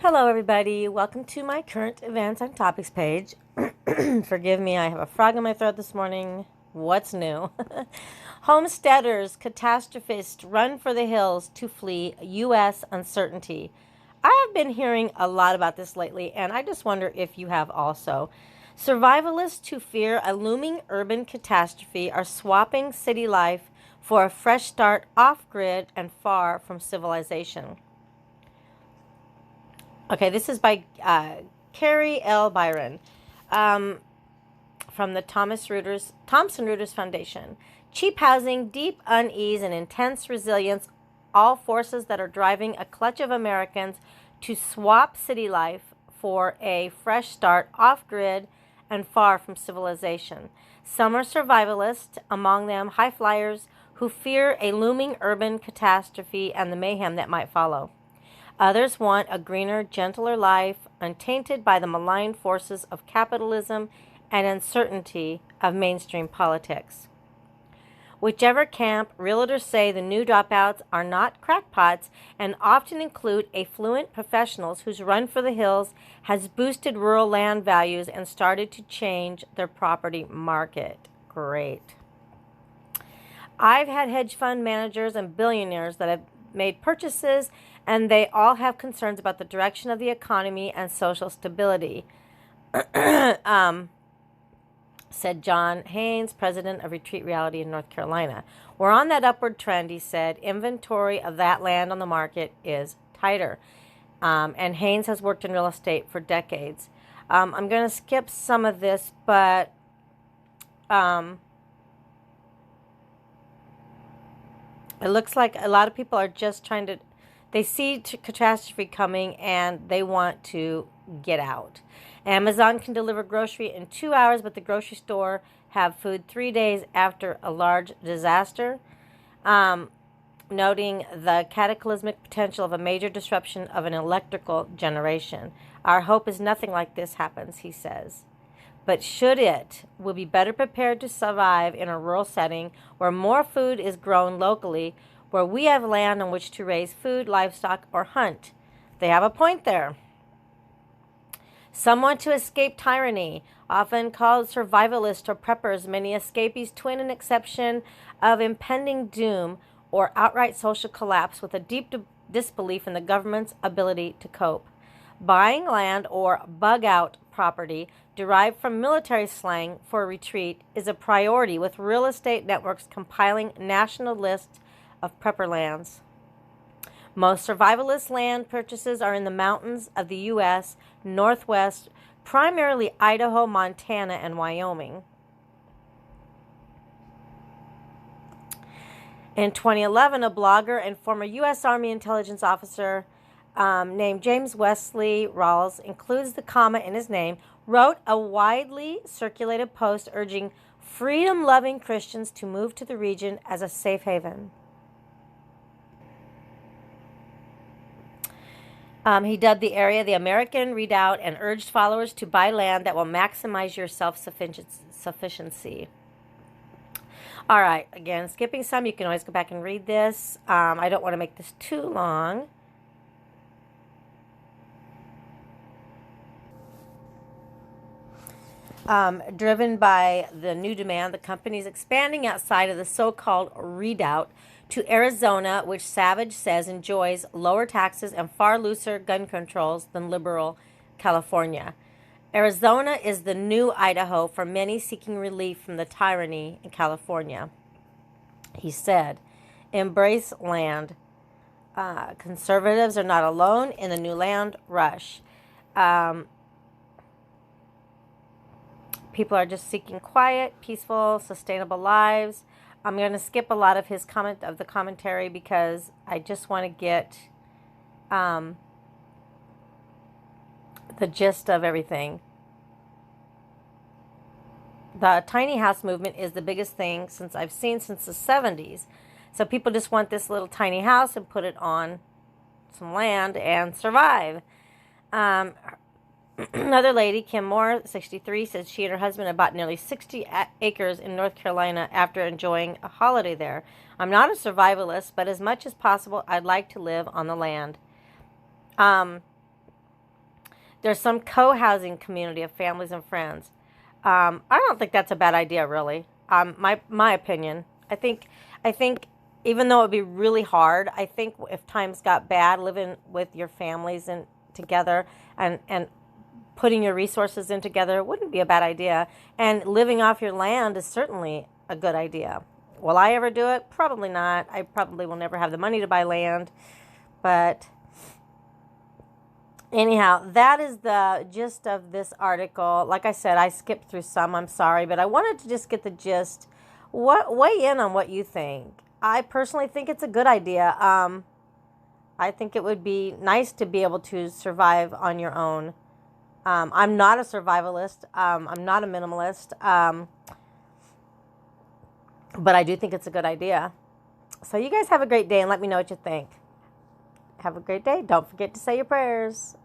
Hello, everybody. Welcome to my current events and topics page. Forgive me, I have a frog in my throat this morning. What's new? Homesteaders, catastrophists run for the hills to flee U.S. uncertainty. I have been hearing a lot about this lately, and I just wonder if you have also. Survivalists who fear a looming urban catastrophe are swapping city life for a fresh start off grid and far from civilization. Okay, this is by Carrie L. Byron from the Thomson Reuters Foundation. Cheap housing, deep unease, and intense resilience, all forces that are driving a clutch of Americans to swap city life for a fresh start off grid and far from civilization. Some are survivalists, among them high flyers who fear a looming urban catastrophe and the mayhem that might follow. Others want a greener, gentler life, untainted by the malign forces of capitalism and uncertainty of mainstream politics. Whichever camp, realtors say the new dropouts are not crackpots and often include affluent professionals whose run for the hills has boosted rural land values and started to change their property market. Great. I've had hedge fund managers and billionaires that have made purchases, and they all have concerns about the direction of the economy and social stability, said John Haynes, president of Retreat Reality in North Carolina. We're on that upward trend, he said. Inventory of that land on the market is tighter. And Haynes has worked in real estate for decades. I'm going to skip some of this, but it looks like a lot of people are just trying to, they see catastrophe coming and they want to get out. Amazon can deliver grocery in 2 hours, but the grocery store have food 3 days after a large disaster, noting the cataclysmic potential of a major disruption of an electrical generation. Our hope is nothing like this happens, he says. But should it, we'll be better prepared to survive in a rural setting where more food is grown locally, where we have land on which to raise food, livestock, or hunt. They have a point there. Some want to escape tyranny, often called survivalists or preppers. Many escapees twin an exception of impending doom or outright social collapse with a deep disbelief in the government's ability to cope. Buying land or bug out property derived from military slang for a retreat is a priority, with real estate networks compiling national lists of prepper lands. Most survivalist land purchases are in the mountains of the U.S. Northwest, primarily Idaho, Montana, and Wyoming. In 2011, a blogger and former U.S. Army intelligence officer named James Wesley Rawls, includes the comma in his name, wrote a widely circulated post urging freedom-loving Christians to move to the region as a safe haven. He dubbed the area the American Redoubt and urged followers to buy land that will maximize your self-sufficiency. All right, again, skipping some. You can always go back and read this. I don't want to make this too long. Driven by the new demand, the company is expanding outside of the so-called redoubt to Arizona, which Savage says enjoys lower taxes and far looser gun controls than liberal California. Arizona is the new Idaho for many seeking relief from the tyranny in California. He said, embrace land. Conservatives are not alone in the new land rush. People are just seeking quiet, peaceful, sustainable lives. I'm going to skip a lot of his commentary because I just want to get the gist of everything. The tiny house movement is the biggest thing I've seen since the 70s. So people just want this little tiny house and put it on some land and survive. Another lady, Kim Moore, 63, says she and her husband had bought nearly 60 acres in North Carolina after enjoying a holiday there. I'm not a survivalist, but as much as possible, I'd like to live on the land. There's some co-housing community of families and friends. I don't think that's a bad idea, really. My opinion. I think even though it would be really hard, I think if times got bad, living with your families and together and putting your resources in together wouldn't be a bad idea. And living off your land is certainly a good idea. Will I ever do it? Probably not. I probably will never have the money to buy land. But anyhow, that is the gist of this article. Like I said, I skipped through some. I'm sorry, but I wanted to just get the gist. Weigh in on what you think. I personally think it's a good idea. I think it would be nice to be able to survive on your own. I'm not a survivalist. I'm not a minimalist. But I do think it's a good idea. So you guys have a great day and let me know what you think. Have a great day. Don't forget to say your prayers.